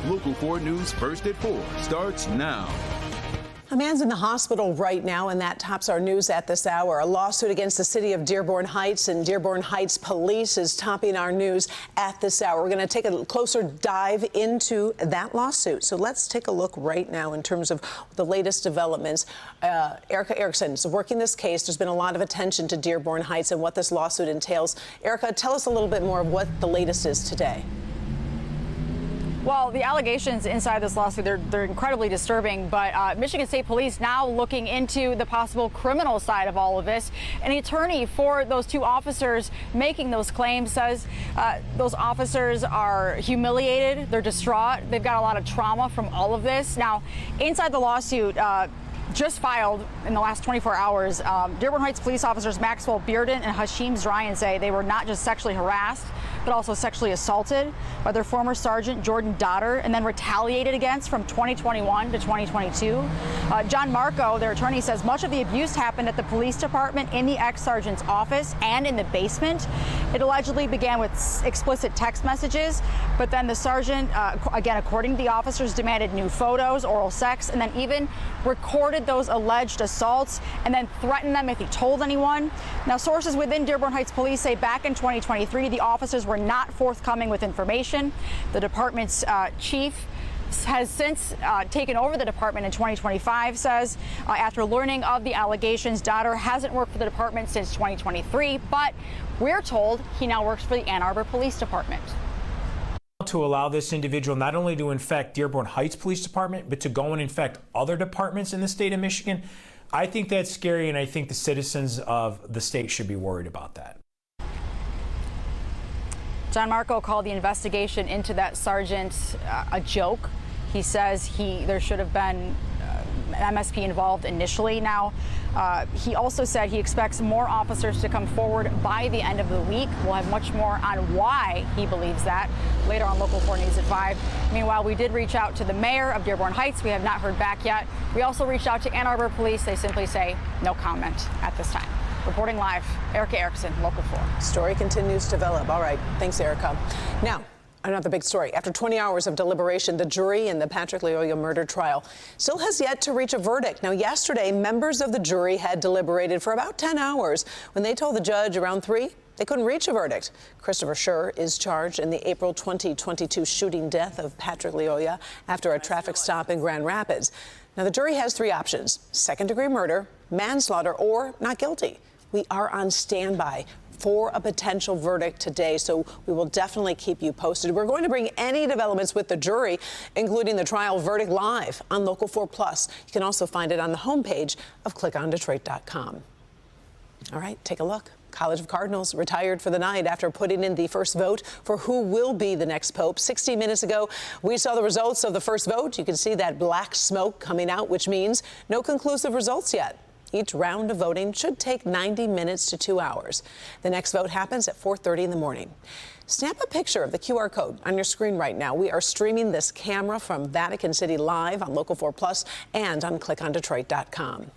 Local 4 News First at 4 starts now. A man's in the hospital right now, and that tops our news at this hour. A lawsuit against the city of Dearborn Heights and Dearborn Heights police is topping our news at this hour. We're going to take a closer dive into that lawsuit. So let's take a look right now in terms of the latest developments. Erica Erickson is working this case. There's been a lot of attention to Dearborn Heights and what this lawsuit entails. Erica, tell us a little bit more of what the latest is today. Well, the allegations inside this lawsuit, they're incredibly disturbing, but Michigan State Police now looking into the possible criminal side of all of this. An attorney for those two officers making those claims says those officers are humiliated, they're distraught, they've got a lot of trauma from all of this. Now, inside the lawsuit, just filed in the last 24 hours, Dearborn Heights police officers Maxwell Bearden and Hashim Zryan say they were not just sexually harassed, but also sexually assaulted by their former sergeant Jordan Dotter and then retaliated against from 2021 to 2022. John Marco, their attorney, says much of the abuse happened at the police department, in the ex-sergeant's office, and in the basement. It allegedly began with explicit text messages, but then the sergeant, again, according to the officers, demanded new photos, oral sex, and then even recorded those alleged assaults and then threatened them if he told anyone. Now, sources within Dearborn Heights Police say back in 2023, the officers were not forthcoming with information. The department's chief has since taken over the department in 2025, says after learning of the allegations, Dotter hasn't worked for the department since 2023, but we're told he now works for the Ann Arbor Police Department. To allow this individual not only to infect Dearborn Heights Police Department, but to go and infect other departments in the state of Michigan, I think that's scary, and I think the citizens of the state should be worried about that. John Marco called the investigation into that sergeant a joke. He says there should have been MSP involved initially. Now, he also said he expects more officers to come forward by the end of the week. We'll have much more on why he believes that later on Local 4 News at 5. Meanwhile, we did reach out to the mayor of Dearborn Heights. We have not heard back yet. We also reached out to Ann Arbor Police. They simply say no comment at this time. Reporting live, Erica Erickson, Local 4. Story continues to develop. All right. Thanks, Erica. Now, another big story. After 20 hours of deliberation, the jury in the Patrick Leoya murder trial still has yet to reach a verdict. Now, yesterday, members of the jury had deliberated for about 10 hours when they told the judge around 3 they couldn't reach a verdict. Christopher Schur is charged in the April 2022 shooting death of Patrick Leoya after a traffic stop in Grand Rapids. Now, the jury has 3 options: second-degree murder, manslaughter, or not guilty. We are on standby for a potential verdict today, so we will definitely keep you posted. We're going to bring any developments with the jury, including the trial verdict, live on Local 4 Plus. You can also find it on the homepage of clickondetroit.com. All right, take a look. College of Cardinals retired for the night after putting in the first vote for who will be the next pope. 60 minutes ago, we saw the results of the first vote. You can see that black smoke coming out, which means no conclusive results yet. Each round of voting should take 90 minutes to 2 hours. The next vote happens at 4:30 in the morning. Snap a picture of the QR code on your screen right now. We are streaming this camera from Vatican City live on Local 4 Plus and on clickondetroit.com.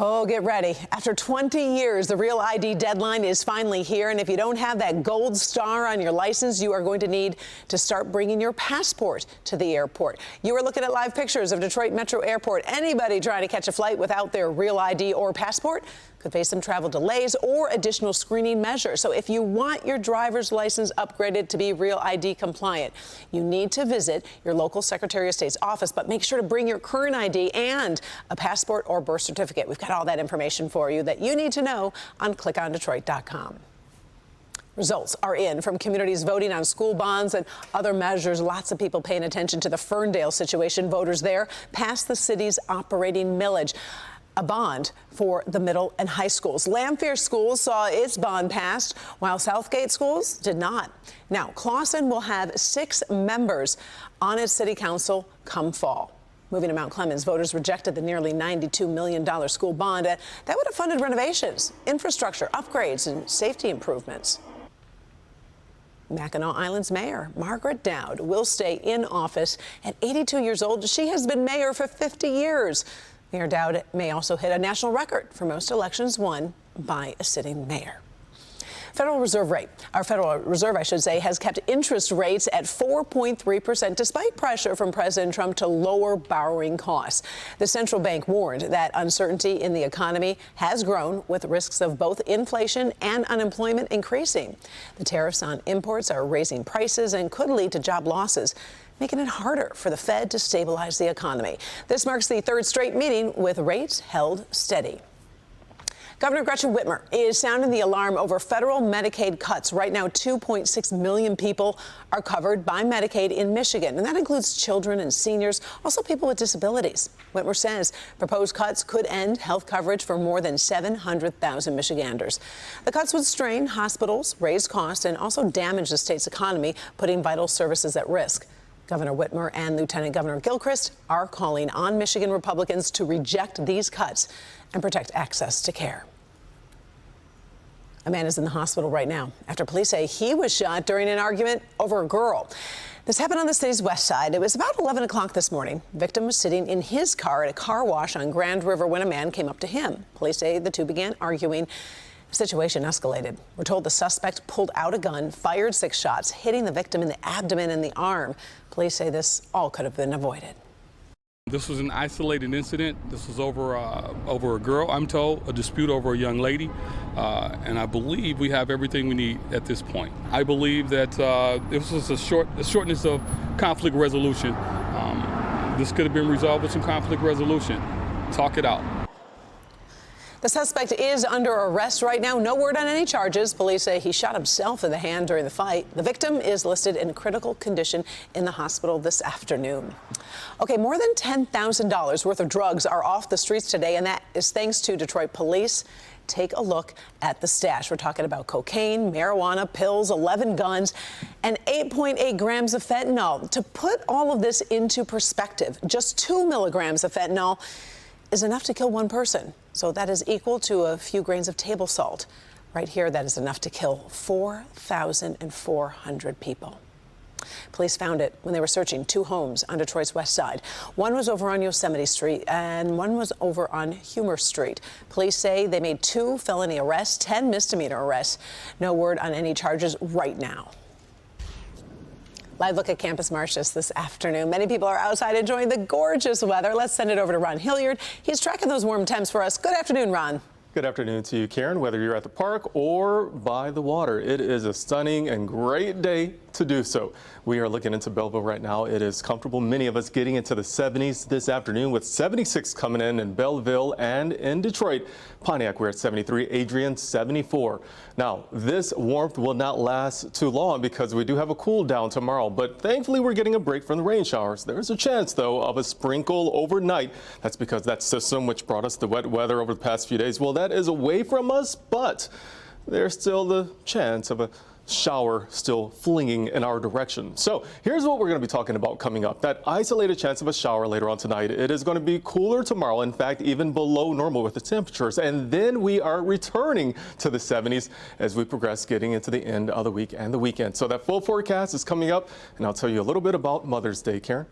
Oh, get ready. After 20 years, the Real ID deadline is finally here. And if you don't have that gold star on your license, you are going to need to start bringing your passport to the airport. You are looking at live pictures of Detroit Metro Airport. Anybody trying to catch a flight without their Real ID or passport could face some travel delays or additional screening measures. So if you want your driver's license upgraded to be Real ID compliant, you need to visit your local Secretary of State's office, but make sure to bring your current ID and a passport or birth certificate. We've got all that information for you that you need to know on clickondetroit.com. Results are in from communities voting on school bonds and other measures. Lots of people paying attention to the Ferndale situation. Voters there passed the city's operating millage, a bond for the middle and high schools. Lamphere Schools saw its bond passed, while Southgate Schools did not. Now, Clawson will have 6 members on its city council come fall. Moving to Mount Clemens, voters rejected the nearly $92 million school bond. That would have funded renovations, infrastructure, upgrades, and safety improvements. Mackinac Island's mayor, Margaret Dowd, will stay in office at 82 years old. She has been mayor for 50 years. Mayor Dowd may also hit a national record for most elections won by a sitting mayor. Federal Reserve, I should say, has kept interest rates at 4.3% despite pressure from President Trump to lower borrowing costs. The central bank warned that uncertainty in the economy has grown, with risks of both inflation and unemployment increasing. The tariffs on imports are raising prices and could lead to job losses, making it harder for the Fed to stabilize the economy. This marks the third straight meeting with rates held steady. Governor Gretchen Whitmer is sounding the alarm over federal Medicaid cuts. Right now, 2.6 million people are covered by Medicaid in Michigan, and that includes children and seniors, also people with disabilities. Whitmer says proposed cuts could end health coverage for more than 700,000 Michiganders. The cuts would strain hospitals, raise costs, and also damage the state's economy, putting vital services at risk. Governor Whitmer and Lieutenant Governor Gilchrist are calling on Michigan Republicans to reject these cuts and protect access to care. A man is in the hospital right now after police say he was shot during an argument over a girl. This happened on the city's west side. It was about 11 o'clock this morning. The victim was sitting in his car at a car wash on Grand River when a man came up to him. Police say the two began arguing. The situation escalated. We're told the suspect pulled out a gun, fired 6 shots, hitting the victim in the abdomen and the arm. Police say this all could have been avoided. This was an isolated incident. This was over a girl, I'm told, a dispute over a young lady. And I believe we have everything we need at this point. I believe that this was a shortness of conflict resolution. This could have been resolved with some conflict resolution. Talk it out. The suspect is under arrest right now. No word on any charges. Police say he shot himself in the hand during the fight. The victim is listed in critical condition in the hospital this afternoon. Okay, more than $10,000 worth of drugs are off the streets today, and that is thanks to Detroit police. Take a look at the stash. We're talking about cocaine, marijuana, pills, 11 guns, and 8.8 grams of fentanyl. To put all of this into perspective, just 2 milligrams of fentanyl is enough to kill one person. So that is equal to a few grains of table salt. Right here, that is enough to kill 4,400 people. Police found it when they were searching 2 homes on Detroit's west side. One was over on Yosemite Street and one was over on Humer Street. Police say they made 2 felony arrests, 10 misdemeanor arrests. No word on any charges right now. Live look at Campus Martius this afternoon. Many people are outside enjoying the gorgeous weather. Let's send it over to Ron Hilliard. He's tracking those warm temps for us. Good afternoon, Ron. Good afternoon to you, Karen. Whether you're at the park or by the water, it is a stunning and great day to do so. We are looking into Belleville right now. It is comfortable. Many of us getting into the 70s this afternoon, with 76 coming in Belleville and in Detroit. Pontiac, we're at 73. Adrian, 74. Now, this warmth will not last too long because we do have a cool down tomorrow, but thankfully we're getting a break from the rain showers. There's a chance, though, of a sprinkle overnight. That's because that system which brought us the wet weather over the past few days, well, that is away from us, but there's still the chance of a shower still flinging in our direction. So here's what we're going to be talking about coming up. That isolated chance of a shower later on tonight. It is going to be cooler tomorrow, in fact, even below normal with the temperatures. And then we are returning to the 70s as we progress, getting into the end of the week and the weekend. So that full forecast is coming up, and I'll tell you a little bit about Mother's Day, Karen.